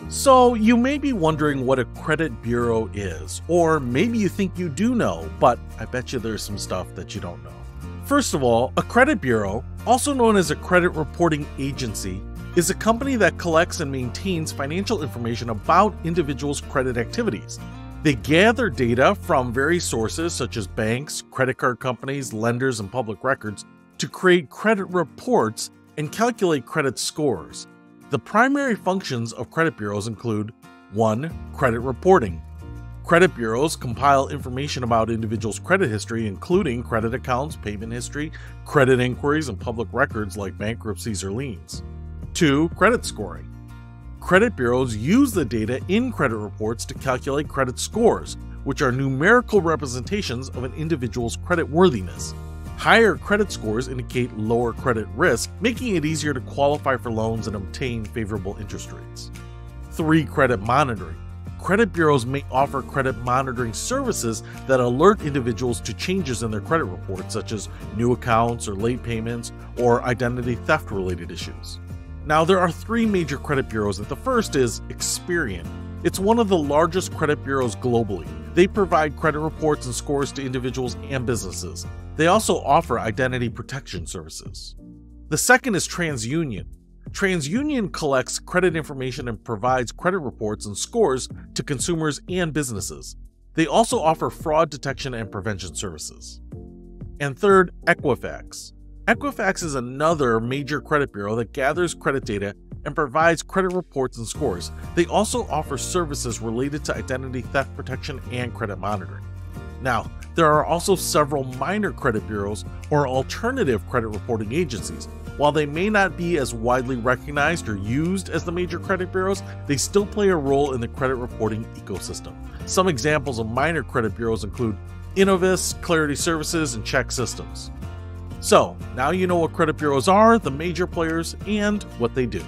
So, you may be wondering what a credit bureau is, or maybe you think you do know, but I bet you there's some stuff that you don't know. First of all, a credit bureau, also known as a credit reporting agency, is a company that collects and maintains financial information about individuals' credit activities. They gather data from various sources such as banks, credit card companies, lenders, and public records to create credit reports and calculate credit scores. The primary functions of credit bureaus include 1. Credit reporting. Credit bureaus compile information about individuals' credit history, including credit accounts, payment history, credit inquiries, and public records like bankruptcies or liens. 2. Credit scoring. Credit bureaus use the data in credit reports to calculate credit scores, which are numerical representations of an individual's credit worthiness. Higher credit scores indicate lower credit risk, making it easier to qualify for loans and obtain favorable interest rates. 3. Credit monitoring. Credit bureaus may offer credit monitoring services that alert individuals to changes in their credit reports, such as new accounts or late payments or identity theft-related issues. Now, there are 3 major credit bureaus, and the first is Experian. It's one of the largest credit bureaus globally. They provide credit reports and scores to individuals and businesses. They also offer identity protection services. The second is TransUnion. TransUnion collects credit information and provides credit reports and scores to consumers and businesses. They also offer fraud detection and prevention services. And third, Equifax. Equifax is another major credit bureau that gathers credit data and provides credit reports and scores. They also offer services related to identity theft protection and credit monitoring. Now, there are also several minor credit bureaus or alternative credit reporting agencies. While they may not be as widely recognized or used as the major credit bureaus, they still play a role in the credit reporting ecosystem. Some examples of minor credit bureaus include Innovis, Clarity Services, and Check Systems. So, now you know what credit bureaus are, the major players, and what they do.